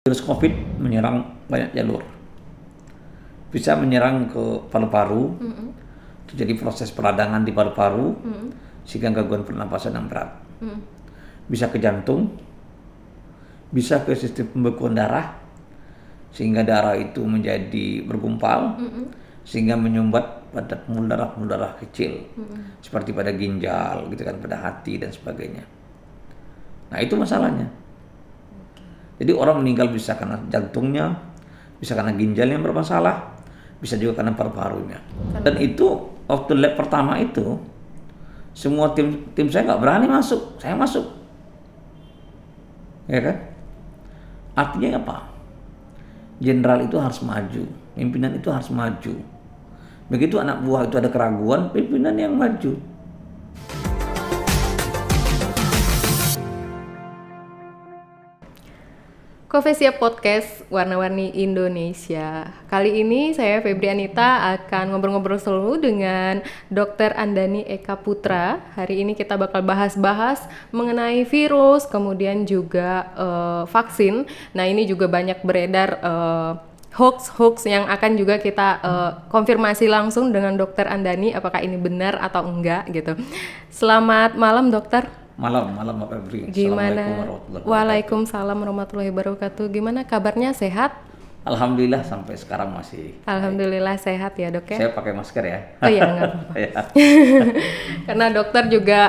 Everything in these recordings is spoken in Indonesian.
Virus COVID menyerang banyak jalur, bisa menyerang ke paru-paru, terjadi proses peradangan di paru-paru, sehingga gangguan pernapasan yang berat. Bisa ke jantung, bisa ke sistem pembekuan darah, sehingga darah itu menjadi bergumpal, sehingga menyumbat pada pembuluh darah kecil, seperti pada ginjal, gitu kan, pada hati dan sebagainya. Nah itu masalahnya. Jadi orang meninggal bisa karena jantungnya, bisa karena ginjalnya yang bermasalah, bisa juga karena paru-parunya. Dan itu waktu lab pertama itu, semua tim saya nggak berani masuk, saya masuk, ya kan? Artinya apa? Jenderal itu harus maju, pimpinan itu harus maju. Begitu anak buah itu ada keraguan, pimpinan yang maju. Kofesia Podcast Warna-Warni Indonesia. Kali ini saya Febri Anita akan ngobrol-ngobrol selalu dengan Dr. Andani Eka Putra. Hari ini kita bakal bahas-bahas mengenai virus, kemudian juga vaksin. Nah ini juga banyak beredar hoax yang akan juga kita konfirmasi langsung dengan Dr. Andani apakah ini benar atau enggak gitu. Selamat malam dokter. Malam Pak Febri. Gimana? Waalaikumsalam warahmatullahi wabarakatuh. Gimana kabarnya, sehat? Alhamdulillah sampai sekarang masih. Alhamdulillah baik. Sehat ya dok ya. Saya pakai masker ya. Oh iya nggak apa-apa. Karena dokter juga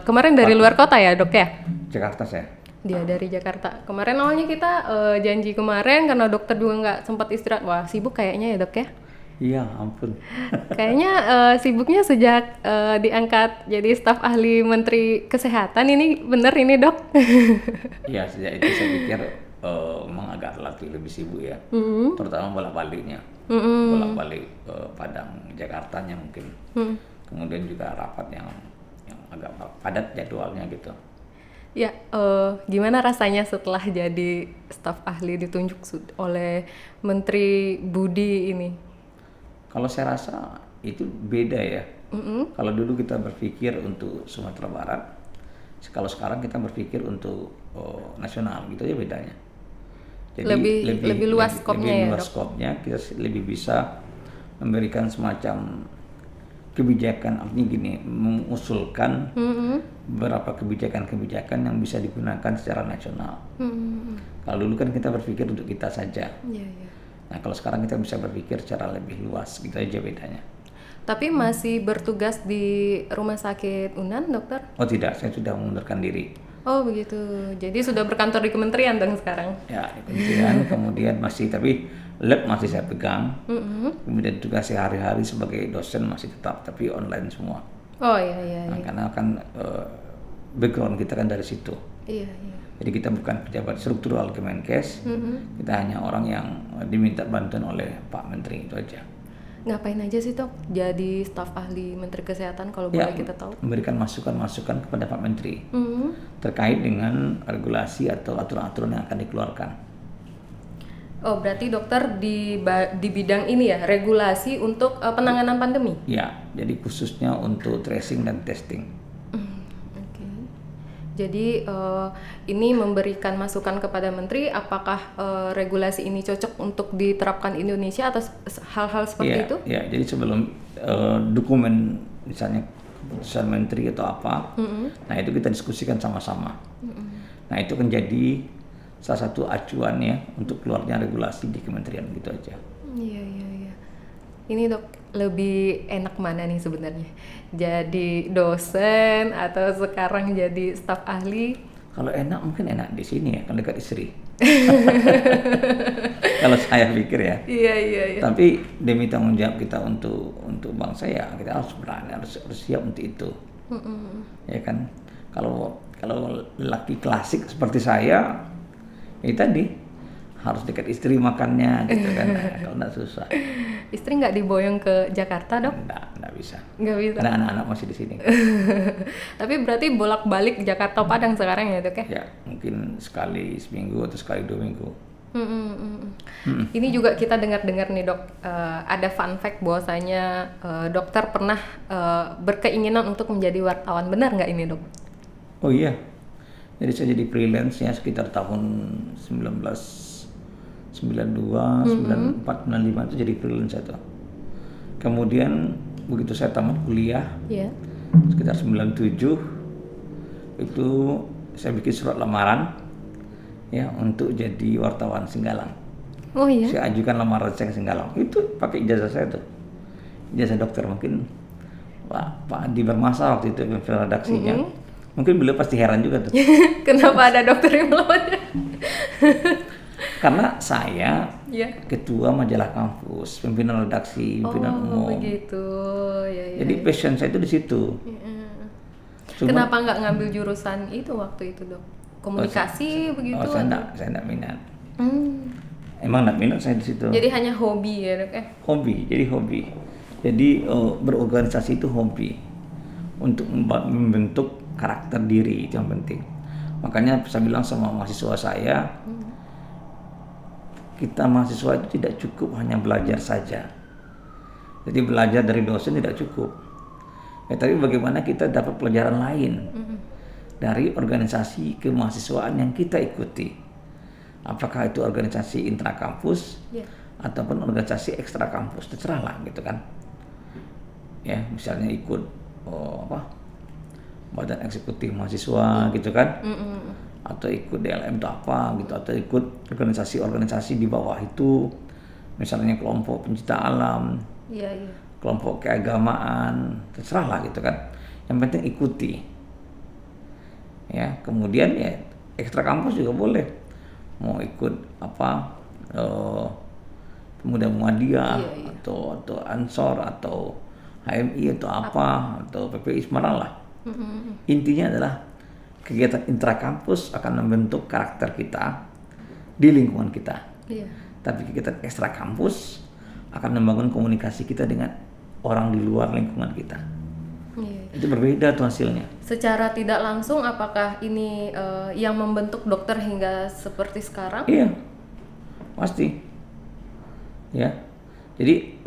kemarin dari luar kota ya dok ya? Jakarta saya. Dia dari Jakarta. Kemarin awalnya kita janji kemarin karena dokter juga nggak sempat istirahat. Wah sibuk kayaknya ya dok ya? Iya, ampun. Kayaknya sibuknya sejak diangkat jadi staf ahli Menteri Kesehatan. Ini bener ini dok? Iya, sejak itu saya pikir memang agak lebih sibuk ya. Terutama bolak-baliknya. Bolak-balik Padang, Jakartanya mungkin. Kemudian juga rapat yang agak padat jadwalnya gitu. Ya, gimana rasanya setelah jadi staf ahli ditunjuk oleh Menteri Budi ini? Kalau saya rasa itu beda ya. Kalau dulu kita berpikir untuk Sumatera Barat, kalau sekarang kita berpikir untuk nasional, gitu aja bedanya. Jadi lebih luas skopnya ya, luas skopnya, kita lebih bisa memberikan semacam kebijakan, artinya gini, mengusulkan beberapa kebijakan-kebijakan yang bisa digunakan secara nasional. Kalau dulu kan kita berpikir untuk kita saja. Nah kalau sekarang kita bisa berpikir secara lebih luas, gitu aja bedanya. Tapi masih bertugas di rumah sakit UNAN, dokter? Oh tidak, saya sudah mengundurkan diri. Oh begitu, jadi sudah berkantor di kementerian dong sekarang? Ya, di kementerian, kemudian masih, tapi lab masih saya pegang. Kemudian juga sehari-hari sebagai dosen masih tetap, tapi online semua. Oh iya. Nah, karena kan background kita kan dari situ. Iya. Jadi kita bukan pejabat struktural Kemenkes, kita hanya orang yang diminta bantuan oleh Pak Menteri, itu aja. Ngapain aja sih dok jadi staf ahli Menteri Kesehatan kalau boleh kita tahu? Memberikan masukan-masukan kepada Pak Menteri terkait dengan regulasi atau aturan-aturan yang akan dikeluarkan. Oh berarti dokter di bidang ini ya, regulasi untuk penanganan pandemi? Ya, jadi khususnya untuk tracing dan testing. Jadi ini memberikan masukan kepada Menteri, apakah regulasi ini cocok untuk diterapkan Indonesia atau hal-hal seperti itu? Ya, jadi sebelum dokumen misalnya keputusan Menteri atau apa, nah itu kita diskusikan sama-sama. Nah itu kan jadi salah satu acuan ya untuk keluarnya regulasi di kementerian, gitu aja. Iya. Ini dok, lebih enak mana nih sebenarnya? Jadi dosen atau sekarang jadi staf ahli? Kalau enak mungkin enak di sini ya, kan dekat istri. Kalau saya pikir ya. Iya. Tapi demi tanggung jawab kita untuk bangsa ya, kita harus berani, harus siap untuk itu. Ya kan. Kalau laki klasik seperti saya, ya tadi harus dekat istri makannya gitu kan. Kalau enggak susah. Istri nggak diboyong ke Jakarta dok? Nggak bisa. Nggak bisa. Karena anak-anak masih di sini. Tapi berarti bolak-balik Jakarta Padang sekarang ya dok ya? Ya mungkin sekali seminggu atau sekali 2 minggu. Ini juga kita dengar-dengar nih dok, ada fun fact bahwasanya dokter pernah berkeinginan untuk menjadi wartawan, benar nggak ini dok? Oh iya. Jadi saya jadi freelance ya sekitar tahun 92, 94, 95 itu jadi freelance saya tuh. Kemudian begitu saya tamat kuliah, sekitar 97 itu saya bikin surat lamaran ya untuk jadi wartawan Singgalang. Oh iya. Saya ajukan lamaran saya ke Singgalang. Itu pakai ijazah saya tuh. Ijazah dokter mungkin Pak Adi Bermasa waktu itu pimpinan redaksinya. Mungkin beliau pasti heran juga tuh. Kenapa ada dokter yang melawannya? Karena saya ketua majalah kampus, pimpinan redaksi, pimpinan umum. Begitu. Ya. Jadi passion saya itu di situ. Kenapa nggak ngambil jurusan itu waktu itu, Dok? Komunikasi begitu? Saya enggak minat. Emang enggak minat saya di situ. Jadi hanya hobi ya, Dok? Hobi. Jadi berorganisasi itu hobi. Untuk membentuk karakter diri itu yang penting. Makanya saya bilang sama mahasiswa saya, kita mahasiswa itu tidak cukup hanya belajar saja. Jadi belajar dari dosen tidak cukup. Tapi bagaimana kita dapat pelajaran lain dari organisasi kemahasiswaan yang kita ikuti. Apakah itu organisasi intrakampus ataupun organisasi ekstra kampus, terserahlah gitu kan. Ya, misalnya ikut badan eksekutif mahasiswa gitu kan. Atau ikut DLM atau apa gitu, atau ikut organisasi-organisasi di bawah itu, misalnya kelompok pencinta alam, kelompok keagamaan, terserah lah gitu kan. Yang penting ikuti. Ya, kemudian ya ekstra kampus juga boleh. Mau ikut pemuda Muhammadiyah atau Ansor atau HMI atau apa atau PPI Semarang lah. Intinya adalah kegiatan intrakampus akan membentuk karakter kita di lingkungan kita. Tapi kegiatan ekstra kampus akan membangun komunikasi kita dengan orang di luar lingkungan kita. Itu berbeda tuh hasilnya. Secara tidak langsung, apakah ini yang membentuk dokter hingga seperti sekarang? Iya, pasti. Ya, jadi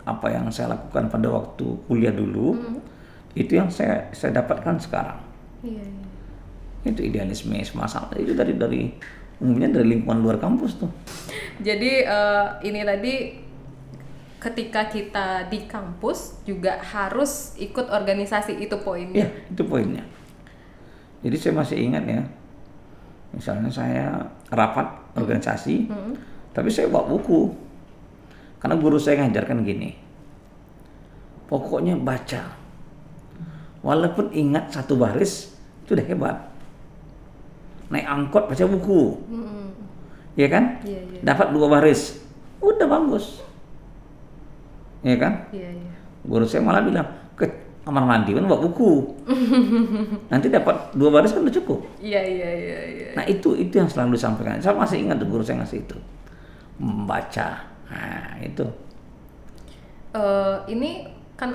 apa yang saya lakukan pada waktu kuliah dulu, itu yang saya dapatkan sekarang. Itu idealisme masalah itu dari umumnya dari lingkungan luar kampus tuh. Jadi ini tadi ketika kita di kampus juga harus ikut organisasi, itu poinnya. Iya, itu poinnya. Jadi saya masih ingat ya, misalnya saya rapat organisasi, tapi saya bawa buku karena guru saya ngajarkan gini, pokoknya baca, walaupun ingat satu baris itu udah hebat. Naik angkot baca buku, ya kan? Dapat 2 baris, udah bagus, ya kan? Guru saya malah bilang, ke kamar mandi kan bawa buku, nanti dapat 2 baris kan udah cukup. Nah itu yang selalu disampaikan. Saya masih ingat tuh guru saya ngasih itu, membaca. Nah itu. Ini kan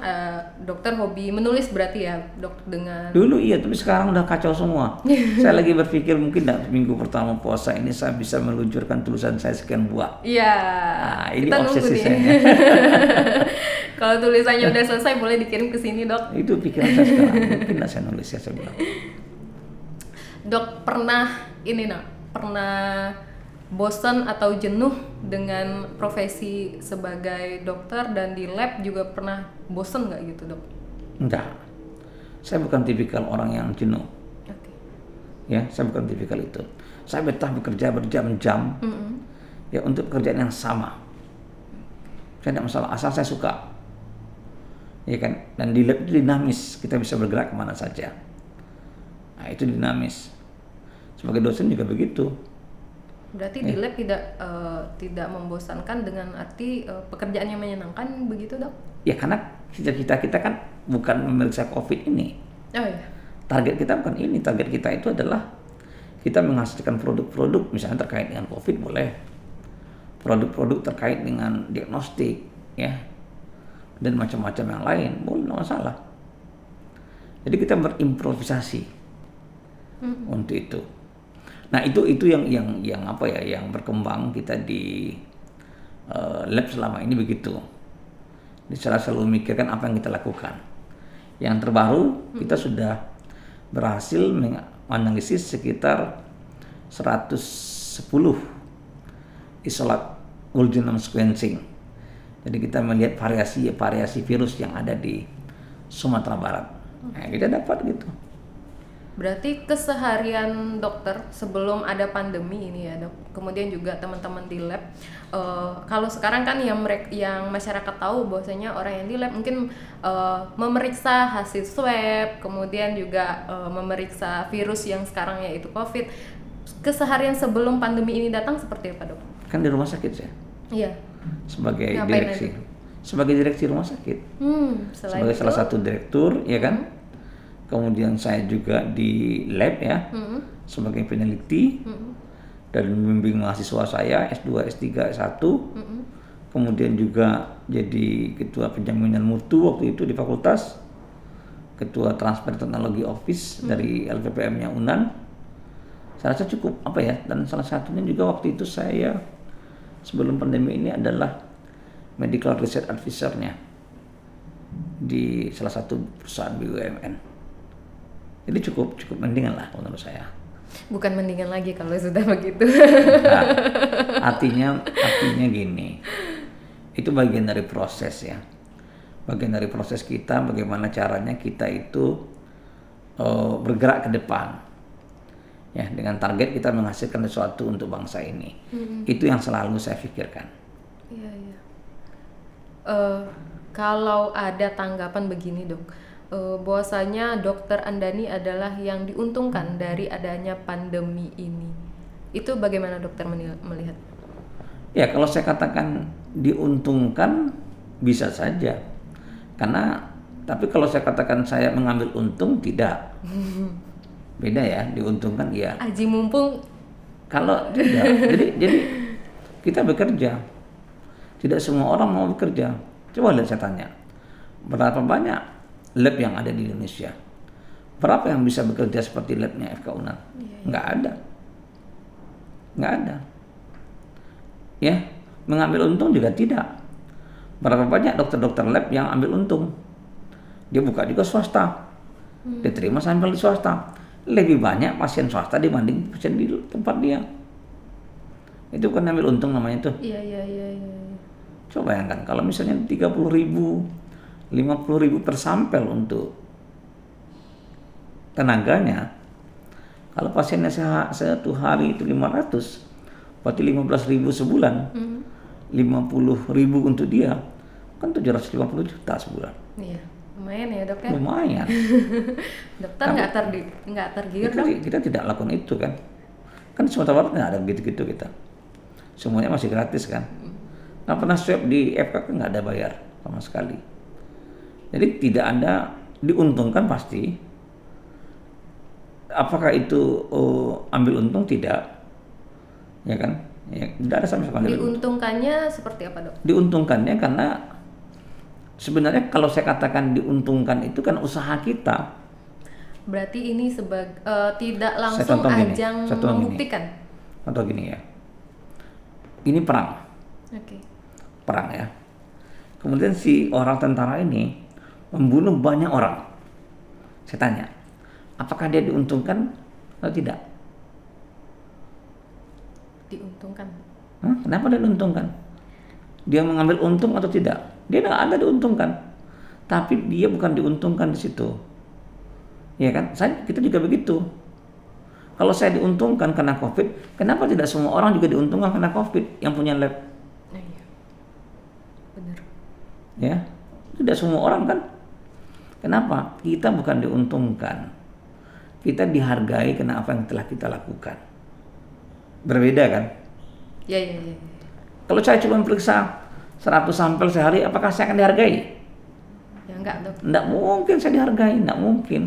dokter hobi menulis berarti ya, Dok, dengan... Dulu iya, tapi sekarang udah kacau semua. Saya lagi berpikir mungkin minggu pertama puasa ini saya bisa meluncurkan tulisan saya sekian buah. Iya. Nah, ini obsesi saya. Kalau tulisannya udah selesai boleh dikirim ke sini, Dok. Itu pikiran saya sekarang. Mungkin saya nulis ya, saya bilang. Dok, pernah bosan atau jenuh dengan profesi sebagai dokter, dan di lab juga pernah bosan nggak gitu, Dok? Enggak, saya bukan tipikal orang yang jenuh. Ya, saya bukan tipikal itu. Saya betah bekerja berjam-jam ya untuk pekerjaan yang sama. Saya tidak masalah, asal saya suka, ya kan. Dan di lab itu dinamis, kita bisa bergerak kemana saja. Nah itu dinamis. Sebagai dosen juga begitu. Berarti di lab tidak membosankan dengan arti pekerjaannya menyenangkan begitu, Dok? Ya, karena cita-cita kita kan bukan memeriksa COVID ini. Oh iya. Target kita bukan ini, target kita itu adalah kita menghasilkan produk-produk misalnya terkait dengan COVID boleh. Produk-produk terkait dengan diagnostik ya. Dan macam-macam yang lain, boleh, enggak masalah. Jadi kita berimprovisasi untuk itu. Nah itu yang apa ya, yang berkembang kita di lab selama ini begitu. Saya selalu memikirkan apa yang kita lakukan. Yang terbaru kita sudah berhasil menganalisis sekitar 110 isolat whole genome sequencing. Jadi kita melihat variasi virus yang ada di Sumatera Barat. Nah, kita dapat gitu. Berarti keseharian dokter sebelum ada pandemi ini ya dok, kemudian juga teman-teman di lab, kalau sekarang kan yang masyarakat tahu bahwasanya orang yang di lab mungkin memeriksa hasil swab, kemudian juga memeriksa virus yang sekarang yaitu COVID. Keseharian sebelum pandemi ini datang seperti apa dok? Kan di rumah sakit ya? Iya. Sebagai Ngapain direksi, sebagai direksi rumah sakit, sebagai itu, salah satu direktur, ya kan. Kemudian saya juga di lab ya, sebagai peneliti dan membimbing mahasiswa saya S2, S3, S1. Kemudian juga jadi ketua penjaminan mutu waktu itu di fakultas, ketua transfer teknologi office dari LPPM-nya UNAN. Saya rasa cukup apa ya, dan salah satunya juga waktu itu saya sebelum pandemi ini adalah medical research advisor-nya di salah satu perusahaan BUMN. Jadi cukup mendingan lah menurut saya. Bukan mendingan lagi kalau sudah begitu. Nah, artinya gini, itu bagian dari proses ya, bagian dari proses kita, bagaimana caranya kita itu bergerak ke depan, ya, dengan target kita menghasilkan sesuatu untuk bangsa ini. Itu yang selalu saya pikirkan. Iya. Kalau ada tanggapan begini dok, bahwasanya Dokter Andani adalah yang diuntungkan dari adanya pandemi ini. Itu bagaimana dokter melihat? Ya, kalau saya katakan diuntungkan bisa saja. Tapi kalau saya katakan saya mengambil untung, tidak. Beda ya, diuntungkan ya. Aji mumpung. Kalau tidak, jadi kita bekerja. Tidak semua orang mau bekerja. Coba lihat, saya tanya, berapa banyak lab yang ada di Indonesia? Berapa yang bisa bekerja seperti labnya FK UNAN? Nggak ada. Ya, mengambil untung juga tidak. Berapa banyak dokter-dokter lab yang ambil untung? Dia buka juga swasta, dia terima sampel di swasta. Lebih banyak pasien swasta dibanding pasien di tempat dia. Itu kan ambil untung namanya tuh. Iya. Coba bayangkan kalau misalnya 30.000, 50.000 per sampel untuk tenaganya. Kalau pasiennya satu hari itu 500, berarti 15.000 sebulan. 50.000 untuk dia, kan 750 juta sebulan. Iya, lumayan ya dok ya. Lumayan. Dokter nggak tergiur dong. Kita tidak lakukan itu kan. Kan Sumatera Barat nggak ada begitu kita. Semuanya masih gratis kan. Nah, pernah swab di FK kan nggak ada bayar sama sekali. Jadi tidak ada, diuntungkan pasti. Apakah itu ambil untung? Tidak, ya kan? Ya, tidak ada sama sekali. Diuntungkannya seperti apa dok? Diuntungkannya karena sebenarnya kalau saya katakan diuntungkan itu kan usaha kita. Berarti ini tidak langsung ajang membuktikan. Contoh gini ya, ini perang. Oke. Perang ya. Kemudian si orang tentara ini membunuh banyak orang. Saya tanya, apakah dia diuntungkan atau tidak? Diuntungkan. Kenapa dia diuntungkan? Dia mengambil untung atau tidak? Dia tidak ada diuntungkan. Tapi dia bukan diuntungkan di situ. Ya kan? Kita juga begitu. Kalau saya diuntungkan karena COVID, kenapa tidak semua orang juga diuntungkan karena COVID yang punya lab? Iya. Benar. Ya, tidak semua orang kan. Kenapa? Kita bukan diuntungkan. Kita dihargai karena apa yang telah kita lakukan. Berbeda kan? Ya. Kalau saya cuma periksa 100 sampel sehari, apakah saya akan dihargai? Ya enggak dok. Enggak mungkin saya dihargai, enggak mungkin.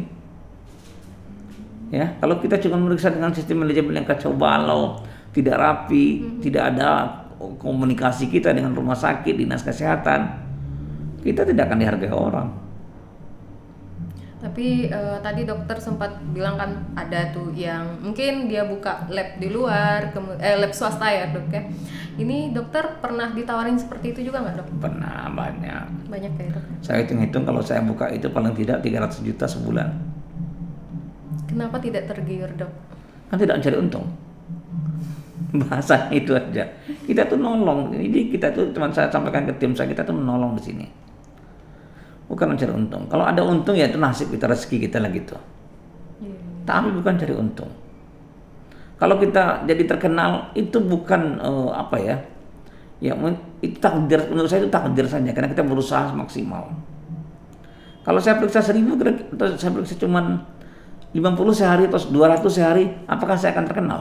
Ya, kalau kita cuma meriksa dengan sistem manajemen yang kacau balau, tidak rapi, tidak ada komunikasi kita dengan rumah sakit, dinas kesehatan, kita tidak akan dihargai orang. Tapi tadi dokter sempat bilang kan ada tuh yang mungkin dia buka lab di luar, lab swasta ya dok ya. Ini dokter pernah ditawarin seperti itu juga nggak dok? Pernah, banyak. Banyak ya dok? Saya hitung-hitung kalau saya buka itu paling tidak 300 juta sebulan. Kenapa tidak tergiur dok? Kan tidak mencari untung. Bahasanya itu aja. Kita tuh nolong. Jadi kita tuh cuma saya sampaikan ke tim saya, kita tuh menolong di sini. Bukan mencari untung. Kalau ada untung ya itu nasib kita, rezeki kita lah gitu. Tapi bukan cari untung. Kalau kita jadi terkenal itu bukan apa ya? Ya itu takdir, menurut saya itu takdir saja karena kita berusaha maksimal. Kalau saya periksa 1000 atau saya periksa cuman 50 sehari atau 200 sehari, apakah saya akan terkenal?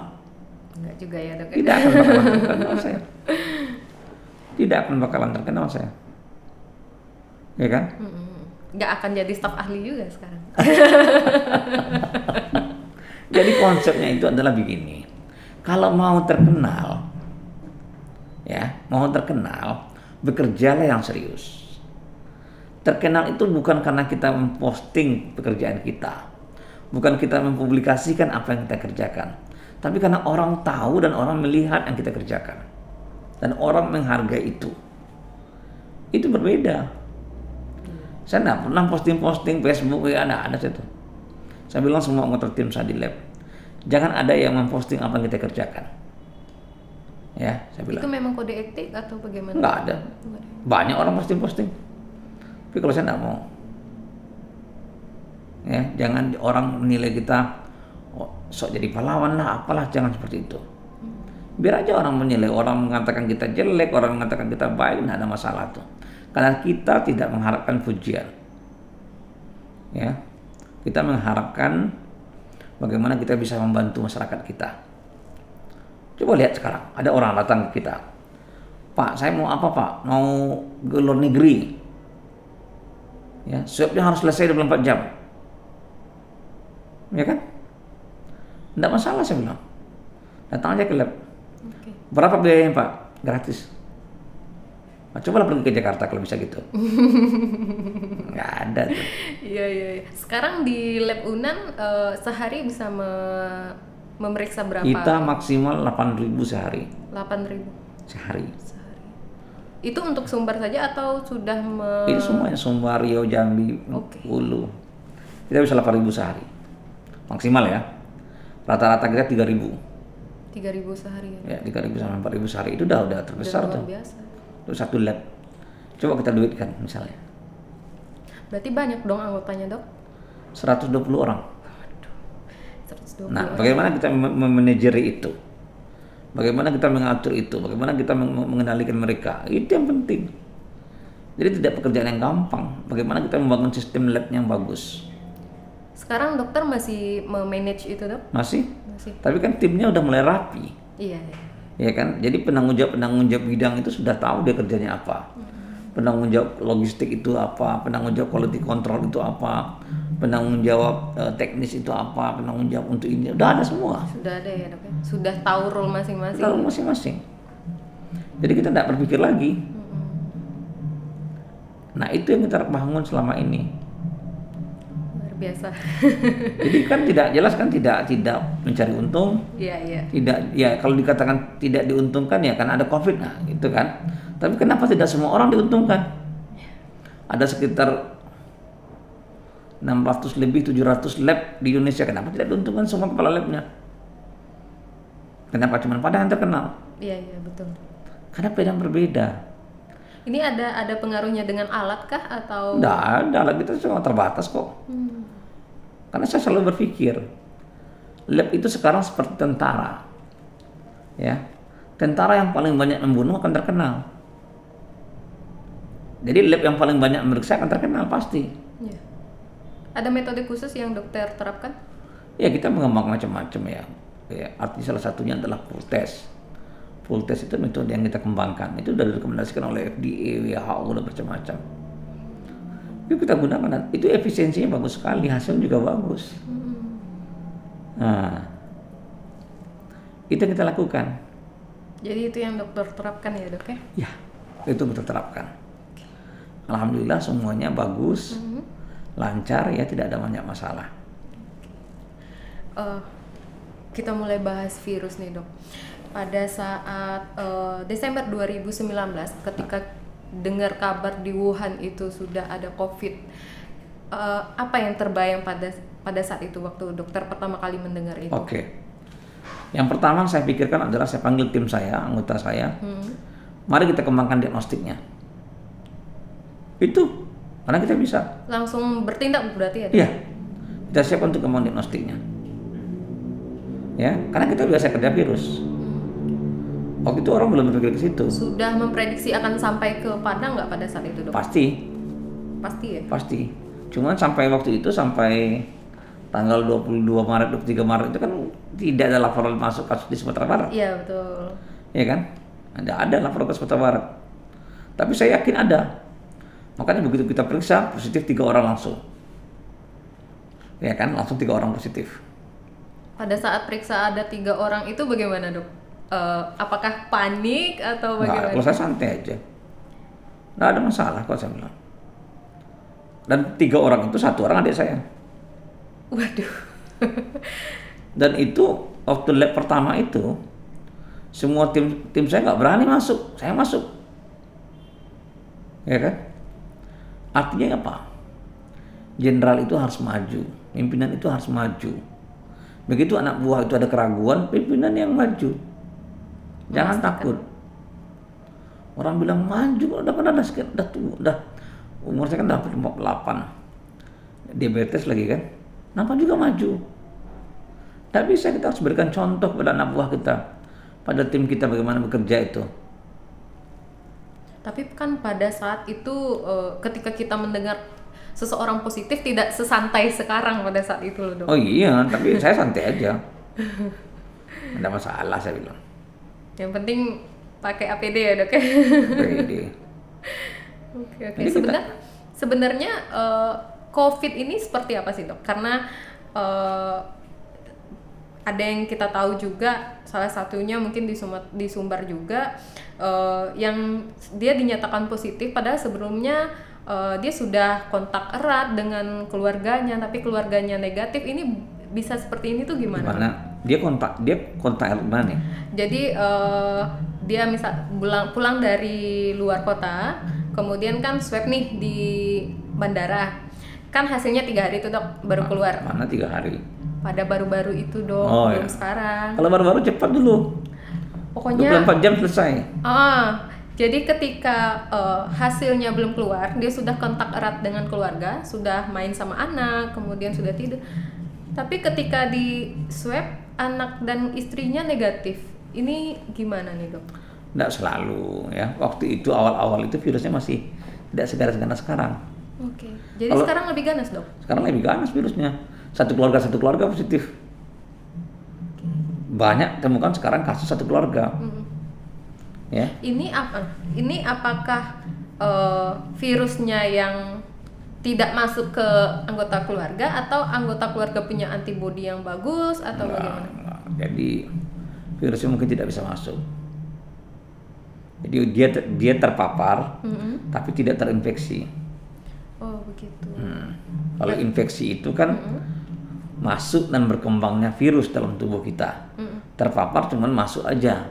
Enggak juga ya, Dok. Tidak akan bakalan terkenal saya. Tidak akan bakalan terkenal saya. Ya kan? Nggak akan jadi staf ahli juga sekarang. Jadi konsepnya itu adalah begini. Kalau mau terkenal, ya, mau terkenal, bekerjalah yang serius. Terkenal itu bukan karena kita memposting pekerjaan kita, bukan kita mempublikasikan apa yang kita kerjakan, tapi karena orang tahu dan orang melihat yang kita kerjakan, dan orang menghargai itu. Itu berbeda. Saya nggak pernah posting Facebook, ya ada saya tuh. Saya bilang semua anggota tim saya di lab, jangan ada yang memposting apa yang kita kerjakan. Ya, saya bilang. Itu memang kode etik atau bagaimana? Nggak ada. Banyak orang posting. Tapi kalau saya nggak mau. Ya, jangan orang menilai kita sok jadi pahlawan lah, apalah, jangan seperti itu. Biar aja orang menilai, orang mengatakan kita jelek, orang mengatakan kita baik, nggak ada masalah tuh. Karena kita tidak mengharapkan pujian. Ya. Kita mengharapkan bagaimana kita bisa membantu masyarakat kita. Coba lihat sekarang, ada orang datang ke kita. Pak, saya mau apa Pak? Mau ke luar negeri. Ya, swabnya harus selesai 24 jam. Ya kan? Tidak masalah saya bilang. Datang aja ke lab. Okay. Berapa biayanya Pak? Gratis. Nah, cobalah pergi ke Jakarta kalau bisa gitu. Nggak ada tuh. Iya. Sekarang di lab Unan sehari bisa memeriksa berapa? Kita maksimal 8.000 sehari. 8.000 sehari. Itu untuk Sumbar saja atau sudah Ini semuanya Sumbar, Riau, Jambi, Hulu. Kita bisa 8.000 sehari. Maksimal ya. Rata-rata kita 3.000. 3.000 sehari Ya, 3.000 sampai 4.000 sehari itu udah terbesar luar tuh. Biasa. Untuk satu lab. Coba kita duitkan misalnya. Berarti banyak dong anggotanya, Dok? 120 orang. 120 Nah, orang. bagaimana kita memanajeri itu? Bagaimana kita mengatur itu? Bagaimana kita mengendalikan mereka? Itu yang penting. Jadi tidak pekerjaan yang gampang. Bagaimana kita membangun sistem lab yang bagus? Sekarang dokter masih memanage itu, Dok? Masih. Tapi kan timnya udah mulai rapi. Iya. Ya kan? Jadi penanggung jawab bidang itu sudah tahu dia kerjanya apa. Penanggung jawab logistik itu apa, penanggung jawab quality control itu apa, penanggung jawab teknis itu apa, penanggung jawab untuk ini, udah ada semua. Sudah ada ya, Dok ya? Sudah tahu role masing-masing. Role masing-masing. Jadi kita tidak berpikir lagi. Nah, itu yang kita bangun selama ini. Luar biasa. Jadi kan tidak jelas kan tidak mencari untung. Iya. Tidak, ya kalau dikatakan tidak diuntungkan ya karena ada Covid, nah itu kan. Tapi kenapa tidak semua orang diuntungkan? Ada sekitar 600 lebih 700 lab di Indonesia, kenapa tidak diuntungkan semua kepala labnya? Kenapa cuma pada yang terkenal? Iya betul. Karena bidang berbeda. Ini ada pengaruhnya dengan alat kah atau? Tidak ada, alat kita cuma terbatas kok. Karena saya selalu berpikir lab itu sekarang seperti tentara, ya. Tentara yang paling banyak membunuh akan terkenal. Jadi lab yang paling banyak memeriksa akan terkenal pasti. Ya. Ada metode khusus yang dokter terapkan? Ya, kita mengembang macam-macam ya. Arti salah satunya adalah pool test. Pool test itu metode yang kita kembangkan. Itu sudah direkomendasikan oleh FDA, WHO, dan macam-macam. Itu kita gunakan. Itu efisiensinya bagus sekali, hasilnya juga bagus. Nah, itu yang kita lakukan. Jadi itu yang dokter terapkan ya, Dok ya? Ya, itu kita terapkan. Alhamdulillah semuanya bagus, lancar ya, tidak ada banyak masalah. Kita mulai bahas virus nih, Dok. Pada saat Desember 2019 ketika dengar kabar di Wuhan itu sudah ada COVID, apa yang terbayang pada saat itu waktu dokter pertama kali mendengar itu? Oke. Yang pertama saya pikirkan adalah saya panggil tim saya, anggota saya. Mari kita kembangkan diagnostiknya. Itu karena kita bisa. Langsung bertindak berarti ya? Iya. Kita siap untuk kembang diagnostiknya. Ya, karena kita biasa kerja virus. Waktu itu orang belum berpikir ke situ. Sudah memprediksi akan sampai ke Padang nggak pada saat itu, Dok? Pasti. Pasti ya? Pasti. Cuman sampai waktu itu, sampai tanggal 22 Maret, 23 Maret itu kan tidak ada laporan masuk kasus di Sumatera Barat. Iya, betul. Iya kan? Ada laporan ke Sumatera Barat. Tapi saya yakin ada. Makanya begitu kita periksa, positif 3 orang langsung. Ya kan? Langsung 3 orang positif. Pada saat periksa ada 3 orang itu bagaimana, Dok? Apakah panik atau bagaimana? Nggak, kalau saya santai aja. Nggak ada masalah kalau saya bilang. Dan 3 orang itu 1 orang adik saya. Waduh. Dan itu waktu lab pertama itu semua tim saya nggak berani masuk, saya masuk. Ya kan? Artinya apa? Jenderal itu harus maju, pimpinan itu harus maju. Begitu anak buah itu ada keraguan, pimpinan yang maju. Jangan takut. Orang bilang maju, udah umur saya kan dapat 48. Diabetes lagi kan. Kenapa juga maju? Tidak bisa, kita harus berikan contoh pada anak buah kita, pada tim kita bagaimana bekerja itu. Tapi kan pada saat itu ketika kita mendengar seseorang positif tidak sesantai sekarang pada saat itu loh, Dok. Oh iya, tapi saya santai aja. Tidak ada masalah saya bilang. Yang penting pakai APD ya, Dok. APD. Oke. Sebenarnya COVID ini seperti apa sih, Dok? Karena ada yang kita tahu juga, salah satunya mungkin di Sumbar juga, yang dia dinyatakan positif padahal sebelumnya dia sudah kontak erat dengan keluarganya, tapi keluarganya negatif. Ini bisa seperti ini tuh gimana? Dia kontak erat mana nih? Jadi dia misal pulang dari luar kota, kemudian kan swab nih di bandara, kan hasilnya 3 hari itu, Dok, baru keluar. Mana 3 hari? Pada baru-baru itu, Dok, belum sekarang. Kalau baru-baru cepat dulu. Pokoknya 24 jam selesai. Jadi ketika hasilnya belum keluar, dia sudah kontak erat dengan keluarga, sudah main sama anak, kemudian sudah tidur. Tapi ketika di swab, anak dan istrinya negatif. Ini gimana nih, Dok? Tidak selalu ya. Waktu itu awal-awal itu virusnya masih tidak seganas-ganas sekarang. Oke. Jadi sekarang lebih ganas, Dok? Sekarang lebih ganas virusnya. Satu keluarga positif. Banyak temukan sekarang kasus satu keluarga. Ya. Ini apakah virusnya yang tidak masuk ke anggota keluarga atau anggota keluarga punya antibodi yang bagus atau bagaimana? Jadi virusnya mungkin tidak bisa masuk. Jadi dia terpapar, tapi tidak terinfeksi. Oh begitu. Kalau infeksi itu kan masuk dan berkembangnya virus dalam tubuh kita. Terpapar cuman masuk aja.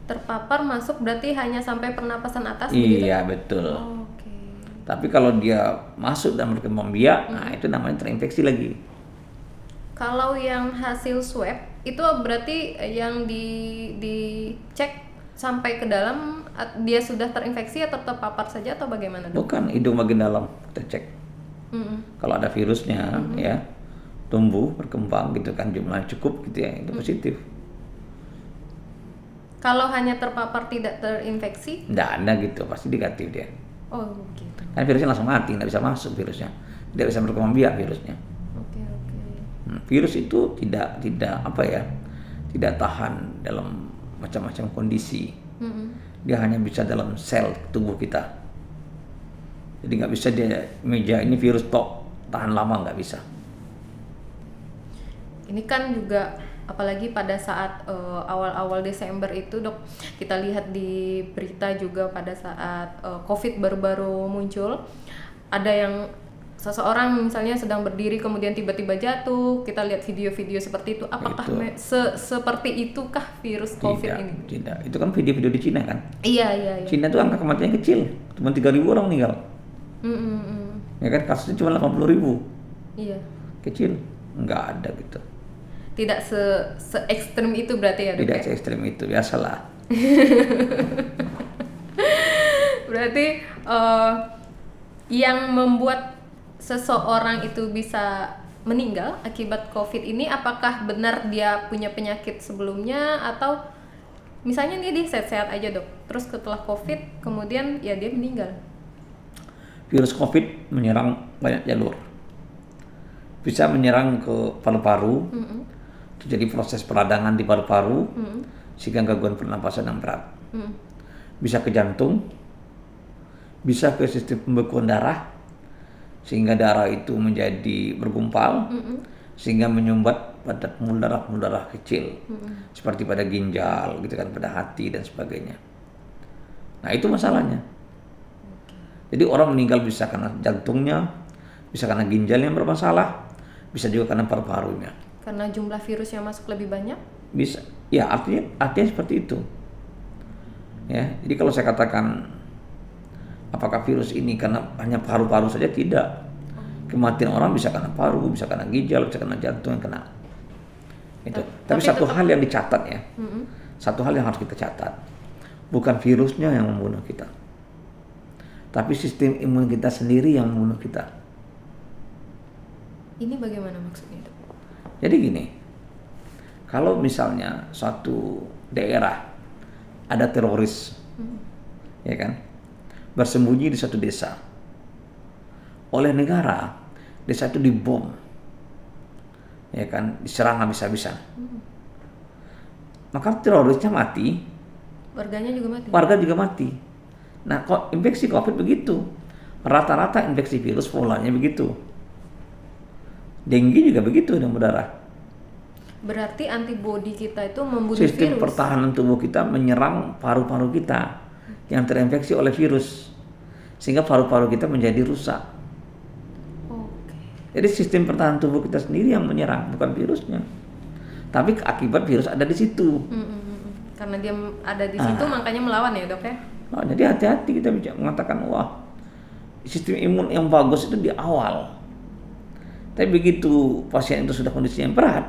Terpapar masuk berarti hanya sampai pernapasan atas? Iya betul. Oke. Tapi kalau dia masuk dan berkembang biak, nah itu namanya terinfeksi lagi. Kalau yang hasil swab itu berarti yang dicek sampai ke dalam dia sudah terinfeksi atau terpapar saja atau bagaimana, Dok? Bukan, hidung bagian dalam kita cek. Kalau ada virusnya ya tumbuh berkembang gitu kan, jumlahnya cukup gitu ya, itu positif. Kalau hanya terpapar tidak terinfeksi? Nggak ada gitu, pasti negatif dia. Oh gitu. Kan virusnya langsung mati, nggak bisa masuk virusnya, tidak bisa berkembang biak virusnya. Oke. Virus itu tidak tidak tahan dalam macam-macam kondisi. Dia hanya bisa dalam sel tubuh kita. Jadi nggak bisa dia meja ini virus tahan lama, nggak bisa. Ini kan juga apalagi pada saat awal-awal Desember itu, Dok, kita lihat di berita juga pada saat COVID baru-baru muncul, ada yang seseorang misalnya sedang berdiri kemudian tiba-tiba jatuh, kita lihat video-video seperti itu. Apakah seperti itukah virus COVID ini? Tidak, itu kan video-video di Cina kan? Iya. Cina itu angka kematiannya kecil, cuma 3.000 orang meninggal. Ya kan, kasusnya cuma 80.000. Iya. Kecil, nggak ada gitu. Tidak se ekstrim itu berarti ya, Dok? Tidak ya? se-ekstrim itu, biasalah. Berarti yang membuat seseorang itu bisa meninggal akibat COVID ini, apakah benar dia punya penyakit sebelumnya, atau misalnya dia sehat-sehat aja, Dok, terus setelah COVID kemudian ya dia meninggal? Virus COVID menyerang banyak jalur. Bisa menyerang ke paru-paru, terjadi proses peradangan di paru-paru, sehingga gangguan pernapasan yang berat. Bisa ke jantung, bisa ke sistem pembekuan darah, sehingga darah itu menjadi bergumpal, sehingga menyumbat pada pembuluh darah kecil, seperti pada ginjal, gitu kan, pada hati dan sebagainya. Nah itu masalahnya. Jadi orang meninggal bisa karena jantungnya, bisa karena ginjal yang bermasalah, bisa juga karena paru-parunya. Karena jumlah virus yang masuk lebih banyak? Bisa, ya artinya seperti itu. Ya, jadi kalau saya katakan apakah virus ini karena hanya paru-paru saja, tidak. Kematian orang bisa karena paru, bisa karena ginjal, bisa karena jantung yang kena. Itu. Tapi satu hal yang dicatat ya, satu hal yang harus kita catat, bukan virusnya yang membunuh kita, tapi sistem imun kita sendiri yang membunuh kita. Ini bagaimana maksudnya? Jadi gini, kalau misalnya suatu daerah ada teroris, ya kan, bersembunyi di suatu desa, oleh negara, desa itu dibom, ya kan, diserang habis-habisan, maka terorisnya mati, warganya juga mati. Warga juga mati. Nah, kok infeksi COVID begitu? Rata-rata infeksi virus polanya begitu. Dengue juga begitu dengan berdarah. Berarti antibodi kita itu membunuh Sistem virus. pertahanan tubuh kita menyerang paru-paru kita yang terinfeksi oleh virus, sehingga paru-paru kita menjadi rusak. Oke. Jadi sistem pertahanan tubuh kita sendiri yang menyerang, bukan virusnya. Tapi akibat virus ada di situ. Karena dia ada di situ, makanya melawan ya, Dok ya? Nah, jadi hati-hati kita bisa mengatakan, wah, sistem imun yang bagus itu di awal. Tapi begitu pasien itu sudah kondisinya berat,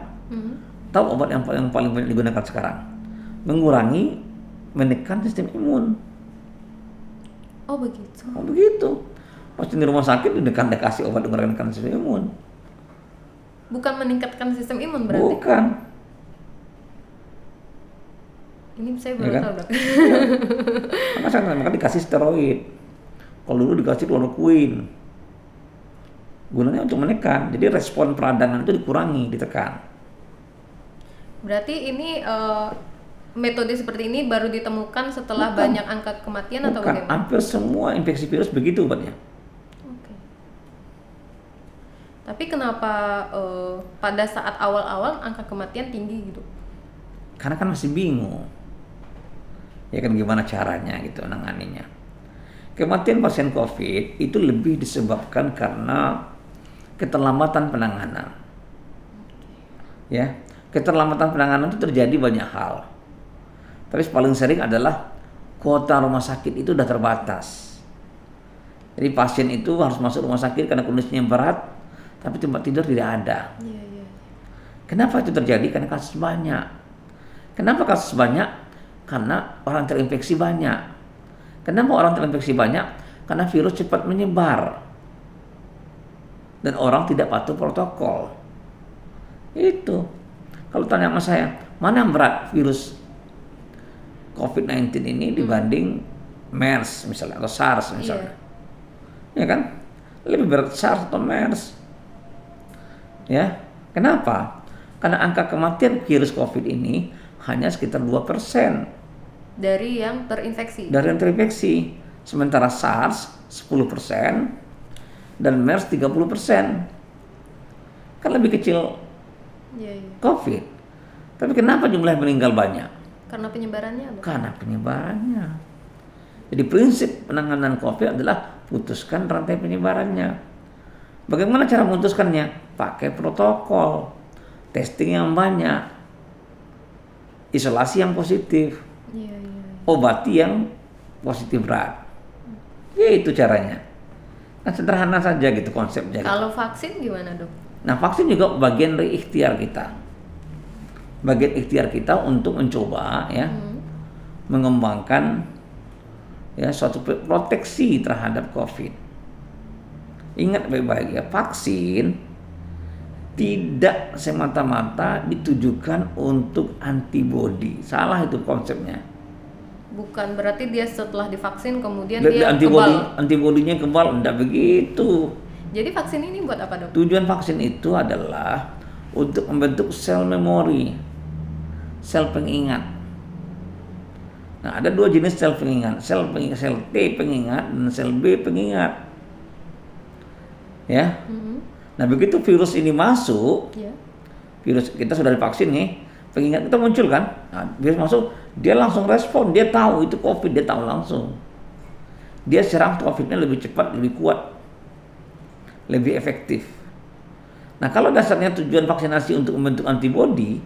tahu obat yang paling banyak digunakan sekarang? Mengurangi, menekan sistem imun. Oh begitu. Oh begitu. Pasien di rumah sakit dikasih obat untuk menekan sistem imun. Bukan meningkatkan sistem imun berarti? Bukan. Ini saya Ya baru kan? tahu, Dok. Maka dikasih steroid. Kalau dulu dikasih kloroquine. Gunanya untuk menekan. Jadi respon peradangan itu dikurangi, ditekan. Berarti ini metode seperti ini baru ditemukan setelah banyak angka kematian atau bagaimana? Hampir semua infeksi virus begitu obatnya. Oke. Tapi kenapa pada saat awal-awal angka kematian tinggi gitu? Karena kan masih bingung. Ya kan gimana caranya gitu menanganinya. Kematian pasien COVID itu lebih disebabkan karena keterlambatan penanganan. Ya, keterlambatan penanganan itu terjadi banyak hal. Tapi paling sering adalah kuota rumah sakit itu sudah terbatas. Jadi pasien itu harus masuk rumah sakit karena kondisinya berat, tapi tempat tidur tidak ada. Iya. Kenapa itu terjadi? Karena kasus banyak. Kenapa kasus banyak? Karena orang terinfeksi banyak. Kenapa orang terinfeksi banyak? Karena virus cepat menyebar. Dan orang tidak patuh protokol. Itu. Kalau tanya sama saya, mana yang berat virus COVID-19 ini dibanding MERS misalnya, atau SARS misalnya. Ya kan? Lebih berat SARS atau MERS. Ya. Kenapa? Karena angka kematian virus COVID ini hanya sekitar 2% dari yang terinfeksi. Sementara SARS 10% dan MERS 30%. Kan lebih kecil COVID. Tapi kenapa jumlah meninggal banyak? Karena penyebarannya apa? Karena penyebarannya. Jadi prinsip penanganan COVID adalah putuskan rantai penyebarannya. Bagaimana cara memutuskannya? Pakai protokol, testing yang banyak, isolasi yang positif, obati yang positif berat. Ya itu caranya. Nah, sederhana saja gitu konsepnya. Kalau vaksin gimana, Dok? Nah, vaksin juga bagian dari ikhtiar kita. bagian ikhtiar kita untuk mencoba ya mengembangkan ya suatu proteksi terhadap COVID. Ingat baik-baik ya, vaksin tidak semata-mata ditujukan untuk antibodi. Salah itu konsepnya. Bukan berarti dia setelah divaksin kemudian Dia dia kebal. antibodinya kebal, enggak begitu. Jadi vaksin ini buat apa, Dok? Tujuan vaksin itu adalah untuk membentuk sel memori, sel pengingat. Nah, ada dua jenis sel pengingat, sel T pengingat dan sel B pengingat. Ya. Nah, begitu virus ini masuk, virus kita sudah divaksin nih, pengingat kita muncul kan? Nah, virus masuk, dia langsung respon, dia tahu itu COVID, dia tahu langsung. Dia serang COVID-nya lebih cepat, lebih kuat, lebih efektif. Nah, kalau dasarnya tujuan vaksinasi untuk membentuk antibodi,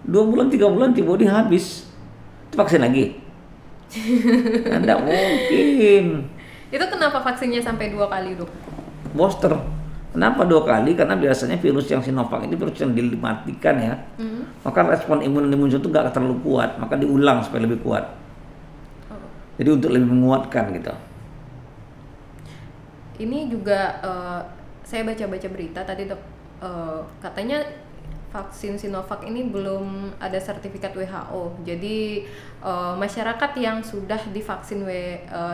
2 bulan 3 bulan antibodi habis, itu vaksin lagi. Tidak mungkin. Itu kenapa vaksinnya sampai 2 kali, Dok? Booster. Kenapa 2 kali? Karena biasanya virus yang Sinovac ini virus yang dimatikan ya. Maka respon imun yang muncul itu nggak terlalu kuat, maka diulang supaya lebih kuat. Jadi untuk lebih menguatkan gitu. Ini juga saya baca-baca berita tadi, Dok, katanya vaksin Sinovac ini belum ada sertifikat WHO. Jadi masyarakat yang sudah divaksin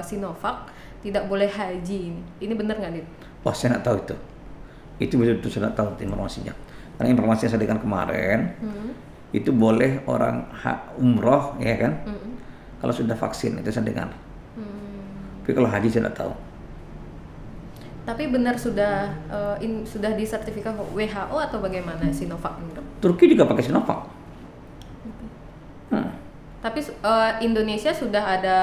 Sinovac tidak boleh haji. Ini benar nggak, Dit? Wah, saya nggak tahu itu. Itu betul-betul saya nggak tahu informasinya. Karena informasi yang saya dengar kemarin, itu boleh orang umroh, ya kan? Kalau sudah vaksin, itu saya dengar. Tapi kalau haji saya nggak tahu. Tapi benar sudah disertifikat WHO atau bagaimana Sinovac ini, Dok? Turki juga pakai Sinovac. Tapi Indonesia sudah ada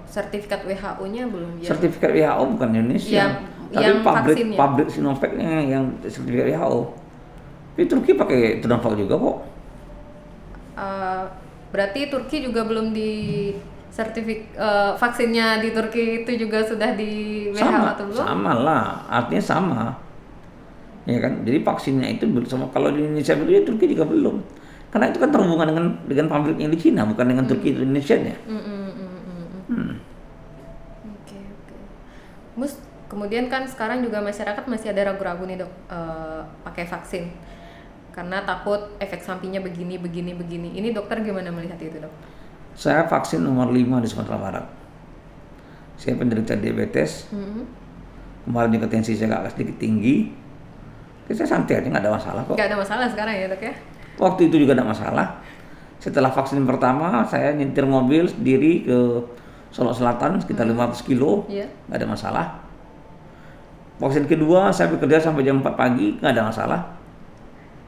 sertifikat WHO-nya belum ya? Sertifikat WHO bukan Indonesia, tapi pabrik Sinovac-nya yang sertifikat WHO. Tapi Turki pakai Sinovac juga kok. Berarti Turki juga belum di vaksinnya di Turki itu juga sudah di WHO atau belum? Sama lah, artinya sama. Ya kan, jadi vaksinnya itu sama. Kalau di Indonesia belum, ya Turki juga belum. Karena itu kan terhubungan dengan pabriknya di Cina, bukan dengan Turki Indonesia-nya. Oke. Kemudian kan sekarang juga masyarakat masih ada ragu-ragu nih, Dok, pakai vaksin. Karena takut efek sampingnya begini. Ini dokter gimana melihat itu, Dok? Saya vaksin nomor 5 di Sumatera Barat. Saya penderita diabetes. Kemarin juga tensi saya agak sedikit tinggi. Tapi saya santai aja, nggak ada masalah kok. Nggak ada masalah sekarang ya, Dok ya? Waktu itu juga tidak masalah. Setelah vaksin pertama, saya nyetir mobil sendiri ke Solo Selatan sekitar 500 kilo, nggak ada masalah. Vaksin kedua, saya bekerja sampai jam 4 pagi, nggak ada masalah.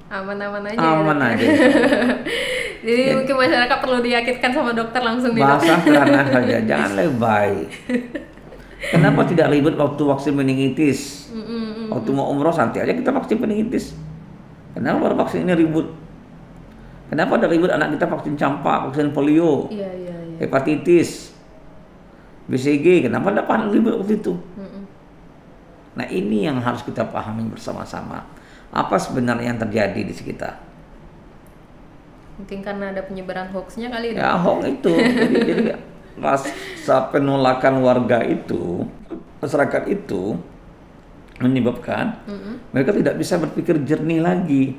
Aman-aman aja. Aman ya, aja. Jadi mungkin masyarakat perlu diyakinkan sama dokter langsung nih, Dok. Bahasa sederhana saja, jangan lebay. Kenapa tidak ribet waktu vaksin meningitis? Waktu mau umroh santai aja kita vaksin meningitis. Kenapa pada vaksin ini ribut? Kenapa ada ribut anak kita vaksin campak, vaksin polio, hepatitis, BCG? Kenapa ada ribut waktu itu? Nah, ini yang harus kita pahami bersama-sama. Apa sebenarnya yang terjadi di sekitar? Mungkin karena ada penyebaran hoax-nya kali, ya. Hoax itu. jadi rasa penolakan warga itu, masyarakat itu menyebabkan mereka tidak bisa berpikir jernih lagi.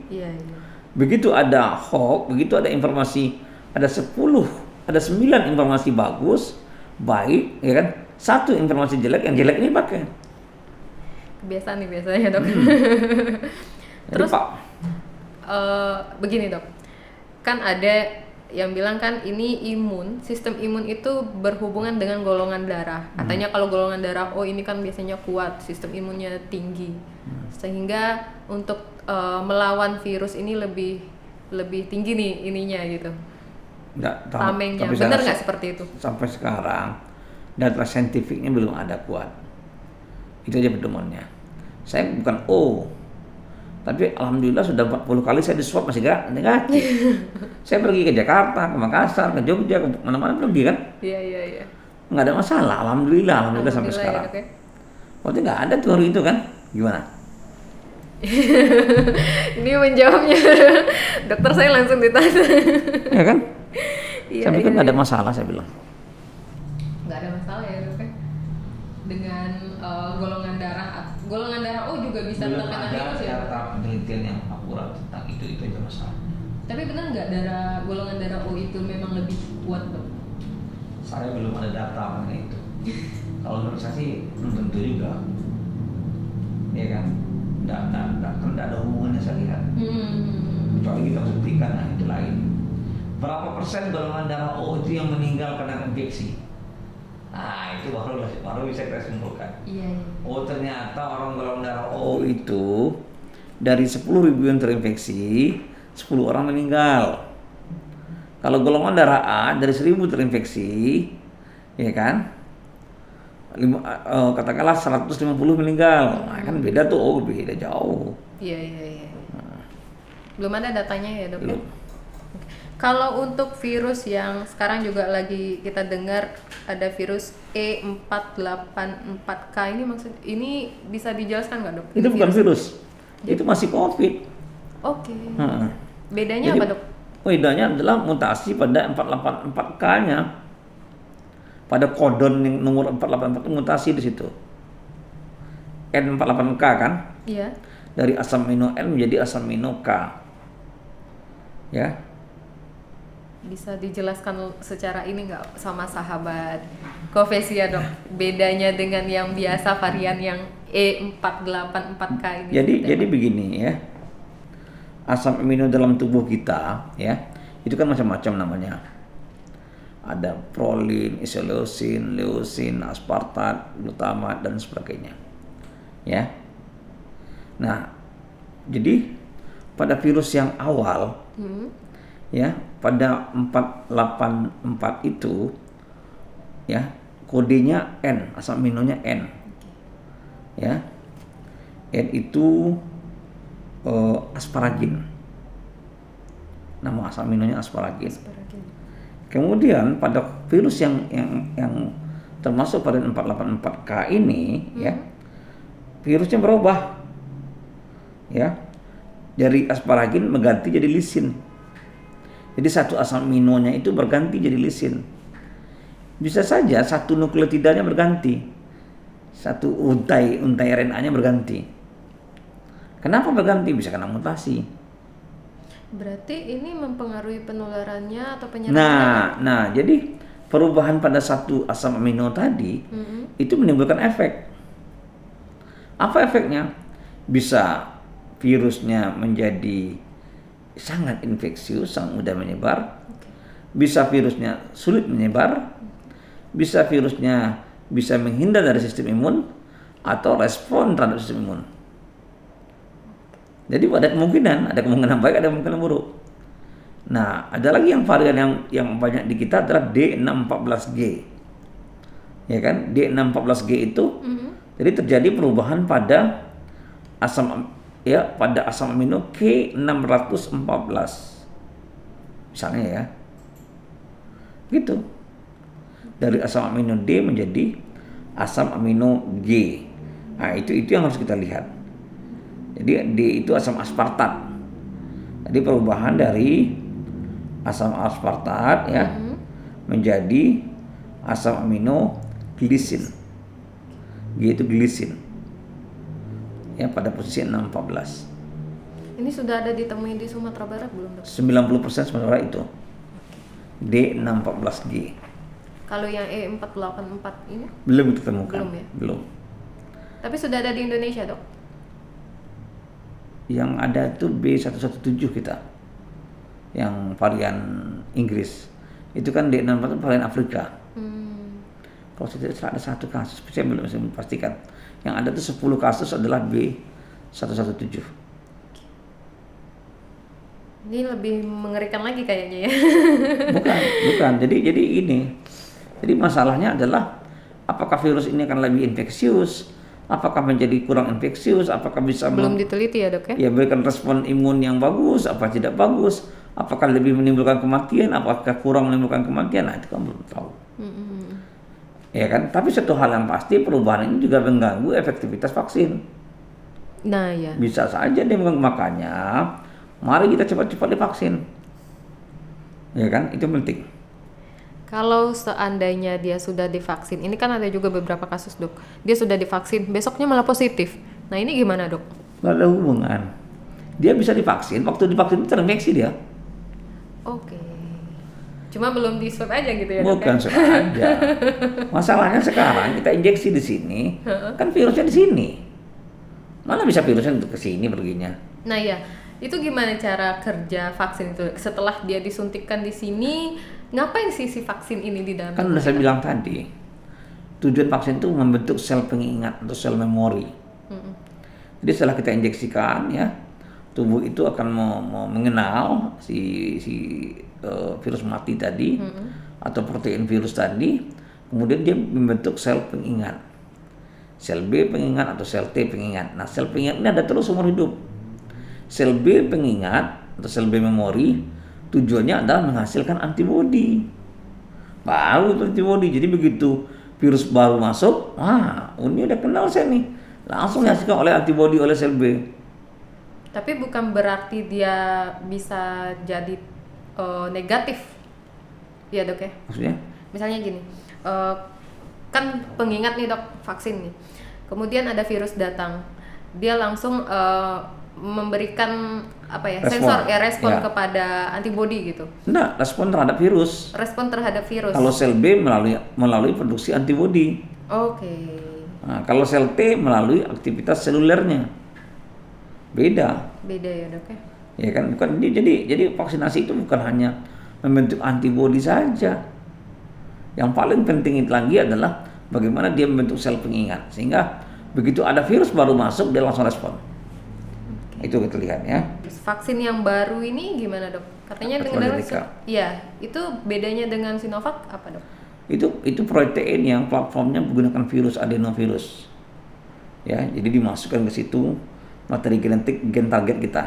Begitu ada hoax, begitu ada informasi, ada 9 informasi bagus, baik, ya kan? 1 informasi jelek, yang jelek ini pakai. Kebiasaan nih biasanya, Dok. Terus begini, Dok. Kan ada yang bilang kan ini sistem imun itu berhubungan dengan golongan darah. Katanya kalau golongan darah O ini kan biasanya kuat, sistem imunnya tinggi. Sehingga untuk melawan virus ini lebih tinggi nih ininya gitu. Tamengnya. Benar nggak seperti itu? Sampai sekarang data saintifiknya belum ada kuat. Itu aja pedomannya. Saya bukan O, tapi alhamdulillah sudah 40 kali saya diswab masih negatif. Saya pergi ke Jakarta, ke Makassar, ke Jogja, ke mana-mana pergi kan? Iya. Nggak ada masalah, alhamdulillah sampai sekarang. Okay. Waktu nggak ada tuh hari itu kan? Gimana? Ini menjawabnya dokter saya langsung ditanya. Ya kan? Iya, Saya pikir nggak ada masalah, saya bilang. Nggak ada masalah ya dok ya? Dengan golongan darah O juga bisa Belum terkena ada virus ya? data penelitian yang akurat tentang itu aja masalah. Tapi benar nggak golongan darah O itu memang lebih kuat dok? Saya belum ada data mengenai itu. Kalau menurut saya sih belum tentu juga, ya kan? Nggak ada hubungannya saya lihat. Kecuali kita buktikan, nah itu lain. Berapa persen golongan darah O itu yang meninggal karena infeksi? Nah itu baru bisa kita simpulkan. Iya. Oh ternyata orang golongan darah O itu dari 10.000 yang terinfeksi, 10 orang meninggal. Kalau golongan darah A dari 1.000 terinfeksi, ya kan, katakanlah 150 meninggal. Nah, kan beda tuh, beda jauh. Iya. Belum ada datanya ya dok? Belum. Kalau untuk virus yang sekarang juga lagi kita dengar ada virus E484K ini bisa dijelaskan nggak dok? Itu bukan virus, itu masih COVID. Oke. Bedanya Jadi, apa dok? Bedanya adalah mutasi pada 484K-nya. Pada kodon yang nomor 484 itu mutasi di situ. N48K kan? Iya. Dari asam amino N menjadi asam amino K. Ya. Bisa dijelaskan secara ini nggak sama sahabat Covesia dok? Bedanya dengan yang biasa varian yang E484K ini. Jadi begini ya. Asam amino dalam tubuh kita ya, itu kan macam-macam namanya. Ada prolin, isoleusin, leusin, aspartat, glutamat dan sebagainya. Ya. Nah, jadi pada virus yang awal ya, pada 484 itu ya, kodenya N, asam aminonya N. Ya. N itu asparagin. Nama asam aminonya asparagin. Kemudian pada virus yang termasuk pada 484K ini ya, virusnya berubah. Ya. Dari asparagin mengganti jadi lisin. Jadi satu asam aminonya itu berganti jadi lisin. Bisa saja satu nukleotidanya berganti. Satu untai RNA-nya berganti. Kenapa berganti? Bisa karena mutasi. Berarti ini mempengaruhi penularannya atau penyerangannya? Nah, jadi perubahan pada satu asam amino tadi itu menimbulkan efek. Apa efeknya? Bisa virusnya menjadi sangat infeksius, sangat mudah menyebar. Bisa virusnya sulit menyebar. Bisa virusnya bisa menghindar dari sistem imun atau respon terhadap sistem imun. Jadi ada kemungkinan baik, ada kemungkinan buruk. Nah, ada lagi yang varian yang banyak di kita adalah D614G. Ya kan? D614G itu jadi terjadi perubahan pada asam amino K614. Misalnya ya. Gitu. Dari asam amino D menjadi asam amino G. Nah, itu yang harus kita lihat. Jadi D itu asam aspartat. Jadi perubahan dari asam aspartat ya menjadi asam amino glisin. G itu glisin. Ya pada posisi 614. Ini sudah ada ditemui di Sumatera Barat belum dok? 90% Sumatera Barat itu. D614G. Kalau yang E484 ini? Belum ditemukan. Belum ya? Belum. Tapi sudah ada di Indonesia dok? Yang ada itu B117 kita, yang varian Inggris. Itu kan D614 varian Afrika. Kalau tidak salah ada satu kasus, saya belum bisa memastikan. Yang ada itu 10 kasus adalah B117. Ini lebih mengerikan lagi kayaknya ya. Bukan. Jadi ini. Jadi masalahnya adalah apakah virus ini akan lebih infeksius? Apakah menjadi kurang infeksius? Apakah bisa belum diteliti ya dok ya? Ya berikan respon imun yang bagus, apa tidak bagus? Apakah lebih menimbulkan kematian? Apakah kurang menimbulkan kematian? Nah itu kan belum tahu. Ya kan? Tapi satu hal yang pasti perubahan ini juga mengganggu efektivitas vaksin. Nah ya. Bisa saja dia makanya mari kita cepat-cepat divaksin. Ya kan, itu penting. Kalau seandainya dia sudah divaksin, ini kan ada juga beberapa kasus dok, dia sudah divaksin, besoknya malah positif. Nah ini gimana dok? Nggak ada hubungan. Dia bisa divaksin, waktu divaksin terinfeksi dia. Oke. Cuma belum di swab aja gitu ya dok? Bukan swab aja. Masalahnya sekarang kita injeksi di sini, kan virusnya di sini. Mana bisa virusnya untuk ke sini perginya? Nah ya, itu gimana cara kerja vaksin itu? Setelah dia disuntikkan di sini, ngapain sih si vaksin ini di dalam? Kan udah saya bilang tadi, tujuan vaksin itu membentuk sel pengingat atau sel memori. Jadi setelah kita injeksikan ya, tubuh itu akan mau mengenal si virus mati tadi atau protein virus tadi, kemudian dia membentuk sel pengingat. Sel B pengingat atau sel T pengingat. Nah, sel pengingat ini ada terus seumur hidup. Sel B pengingat atau sel B memori tujuannya adalah menghasilkan antibodi. Baru itu antibodi. Jadi begitu virus baru masuk, ini udah kenal saya nih. Langsung dihasilkan oleh antibodi oleh sel B. Tapi bukan berarti dia bisa jadi negatif, ya dok ya? Maksudnya? Misalnya gini, kan pengingat nih dok, vaksin nih. Kemudian ada virus datang, dia langsung memberikan respon kepada antibodi gitu. Enggak, respon terhadap virus. Respon terhadap virus. Kalau sel B melalui produksi antibodi. Oke. Nah, kalau sel T melalui aktivitas selulernya. Beda ya dok ya? Ya kan, bukan jadi vaksinasi itu bukan hanya membentuk antibodi saja. Yang paling penting lagi adalah bagaimana dia membentuk sel pengingat sehingga begitu ada virus baru masuk dia langsung respon. Itu kita lihat ya. Terus vaksin yang baru ini gimana dok? Katanya dengan itu bedanya dengan Sinovac apa dok? Itu protein yang platformnya menggunakan virus adenovirus. Ya, jadi dimasukkan ke situ materi genetik gen target kita.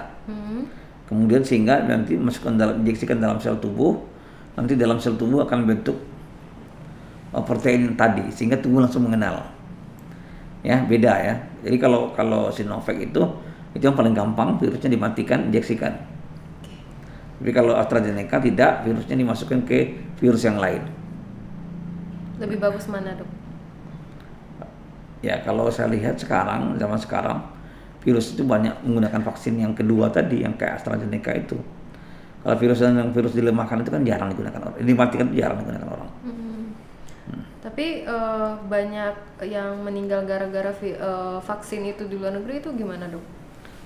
Kemudian sehingga nanti injeksikan dalam sel tubuh, nanti dalam sel tubuh akan bentuk protein tadi sehingga tubuh langsung mengenal. Ya, beda ya. Jadi kalau Sinovac itu yang paling gampang, virusnya dimatikan, injeksikan. Tapi kalau AstraZeneca tidak, virusnya dimasukkan ke virus yang lain. Lebih bagus mana dok? Ya kalau saya lihat zaman sekarang virus itu banyak menggunakan vaksin yang kedua tadi yang kayak AstraZeneca itu. Kalau virus dilemahkan itu kan jarang digunakan orang. Dimatikan itu jarang digunakan orang. Tapi banyak yang meninggal gara-gara vaksin itu di luar negeri itu gimana dok?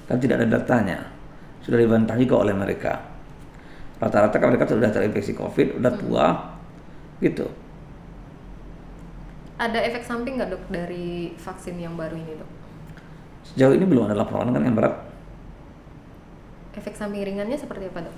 Kan tidak ada datanya. Sudah dibantah juga oleh mereka. Rata-rata mereka sudah terinfeksi COVID, udah tua, gitu. Ada efek samping nggak dok dari vaksin yang baru ini dok? Sejauh ini belum ada laporan kan yang berat. Efek samping ringannya seperti apa dok?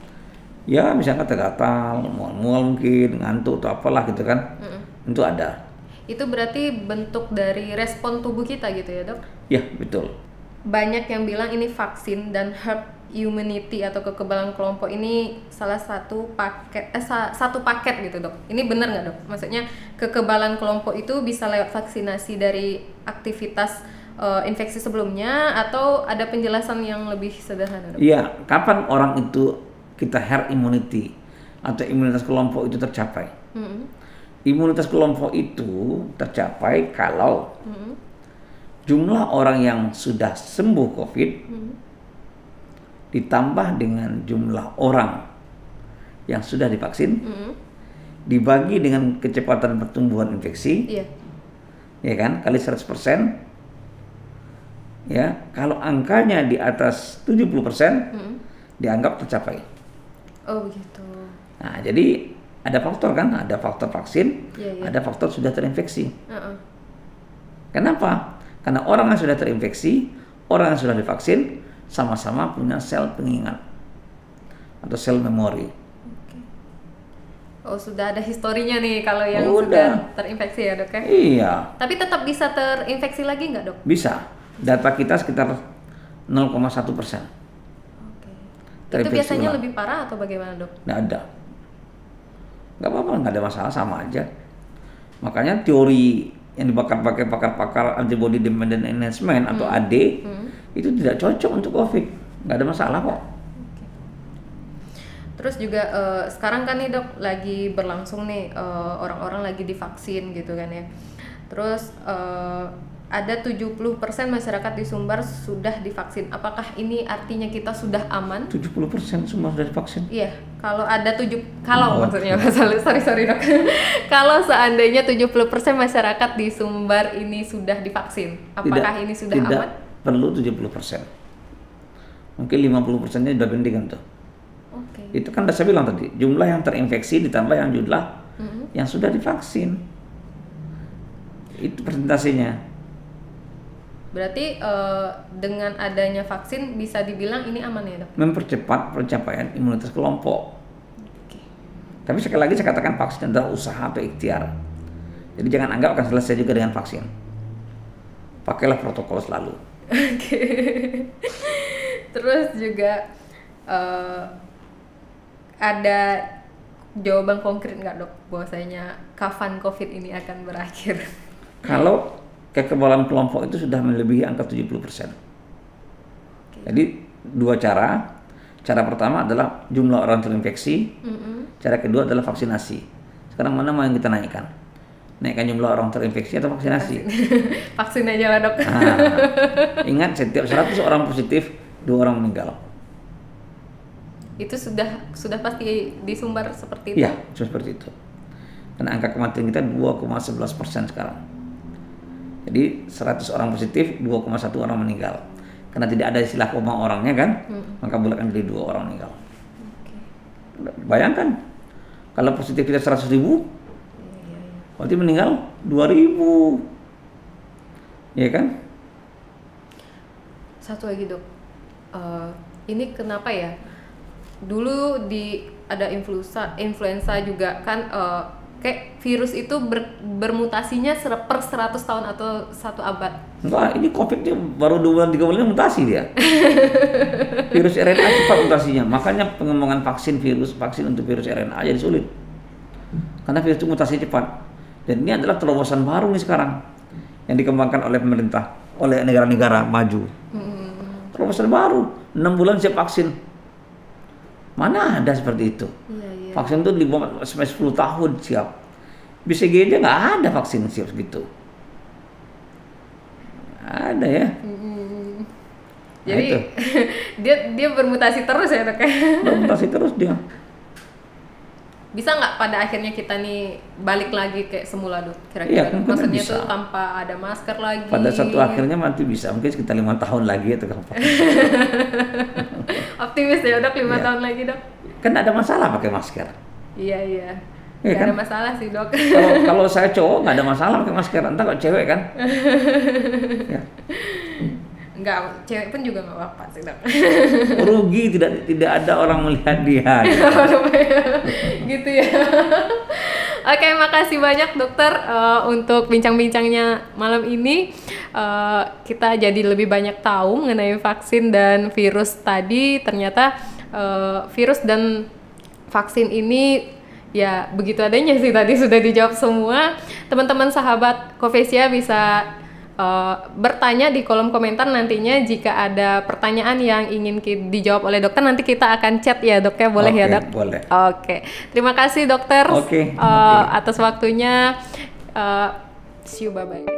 Ya misalnya gatal, mual-mual mungkin, ngantuk atau apalah gitu kan. Itu ada. Itu berarti bentuk dari respon tubuh kita gitu ya dok? Ya betul. Banyak yang bilang ini vaksin dan herd immunity atau kekebalan kelompok ini salah satu paket gitu dok. Ini benar nggak dok? Maksudnya kekebalan kelompok itu bisa lewat vaksinasi dari aktivitas infeksi sebelumnya atau ada penjelasan yang lebih sederhana dok? Iya, kapan orang itu kita herd immunity atau imunitas kelompok itu tercapai? Imunitas kelompok itu tercapai kalau jumlah orang yang sudah sembuh COVID ditambah dengan jumlah orang yang sudah divaksin dibagi dengan kecepatan pertumbuhan infeksi, ya kan, kali 100%, ya, kalau angkanya di atas 70% dianggap tercapai. Oh begitu. Nah jadi ada faktor kan, ada faktor vaksin, ada faktor sudah terinfeksi. Kenapa? Karena orang yang sudah terinfeksi, orang yang sudah divaksin sama-sama punya sel pengingat atau sel memori. Oh sudah ada historinya nih kalau yang sudah terinfeksi ya dok ya? Iya. Tapi tetap bisa terinfeksi lagi nggak dok? Bisa. Data kita sekitar 0,1%. Itu biasanya lebih parah atau bagaimana dok? Nggak ada. Nggak apa-apa, nggak ada masalah, sama aja. Makanya teori yang dibakar pakai pakar-pakar antibody dependent enhancement atau AD itu tidak cocok untuk COVID, nggak ada masalah kok. Terus juga sekarang kan nih dok lagi berlangsung nih orang-orang lagi divaksin gitu kan ya. Terus ada 70% masyarakat di Sumbar sudah divaksin. Apakah ini artinya kita sudah aman? 70% semua sudah divaksin? Iya, maksudnya sorry dok. Kalau seandainya 70% masyarakat di Sumbar ini sudah divaksin, apakah ini sudah aman? Tidak perlu 70%. Mungkin 50%-nya sudah penting tuh. Okay. Itu kan udah saya bilang tadi, jumlah yang terinfeksi ditambah yang jumlah yang sudah divaksin. Itu persentasenya. Berarti dengan adanya vaksin bisa dibilang ini aman ya dok? Mempercepat pencapaian imunitas kelompok. Okay. Tapi sekali lagi saya katakan vaksin adalah usaha atau ikhtiar. Jadi jangan anggap akan selesai juga dengan vaksin. Pakailah protokol selalu. Oke. Terus juga ada jawaban konkret nggak dok bahwasanya kapan COVID ini akan berakhir? Kalau kekebalan kelompok itu sudah melebihi angka 70%. Okay. Jadi dua cara. Cara pertama adalah jumlah orang terinfeksi. Cara kedua adalah vaksinasi. Sekarang mana mau yang kita naikkan? Naikkan jumlah orang terinfeksi atau vaksinasi? Vaksin aja lah dok. Nah, ingat setiap 100 orang positif 2 orang meninggal. Itu sudah pasti di Sumbar seperti itu? Iya, seperti itu. Karena angka kematian kita 2,11% sekarang. Jadi 100 orang positif, 2,1 orang meninggal. Karena tidak ada istilah koma orangnya kan, maka bulatkan jadi 2 orang meninggal. Okay. Bayangkan, kalau positif kita 100.000, berarti meninggal 2.000. Iya kan? Satu lagi dok, ini kenapa ya? Dulu ada influenza juga kan, kayak virus itu bermutasinya per 100 tahun atau 1 abad. Enggak, ini COVID dia baru 2 bulan 3 bulan mutasi dia. Virus RNA cepat mutasinya, makanya pengembangan vaksin untuk virus RNA jadi sulit. Karena virus itu mutasi cepat. Dan ini adalah terobosan baru nih sekarang yang dikembangkan oleh pemerintah, oleh negara-negara maju. Terobosan baru, 6 bulan siap vaksin. Mana ada seperti itu? Iya. Vaksin itu sampai 10 tahun siap. BCG aja nggak ada vaksin siap segitu. Ada ya. Jadi nah, dia bermutasi terus ya dok? Bermutasi terus dia. Bisa nggak pada akhirnya kita nih balik lagi kayak semula dok? Kira-kira ya, maksudnya tuh tanpa ada masker lagi. Pada satu akhirnya nanti bisa, mungkin sekitar 5 tahun lagi atau kapan. Optimis ya dok, 5 tahun lagi dok? Kan ada masalah pakai masker. Iya. Gak kan? ada masalah sih dok. Kalau saya cowok nggak ada masalah pakai masker, entah kok cewek kan? Ya. Enggak, cewek pun juga nggak apa-apa sih dok. Rugi tidak ada orang melihat dia. Gitu ya. Oke, makasih banyak dokter untuk bincang-bincangnya malam ini. Kita jadi lebih banyak tahu mengenai vaksin dan virus tadi. Ternyata virus dan vaksin ini ya begitu adanya sih, tadi sudah dijawab semua. Teman-teman sahabat Covesia bisa bertanya di kolom komentar nantinya jika ada pertanyaan yang ingin dijawab oleh dokter. Nanti kita akan chat ya dok ya, boleh ya dok? Boleh. Oke. Terima kasih dokter atas waktunya. See you, bye-bye.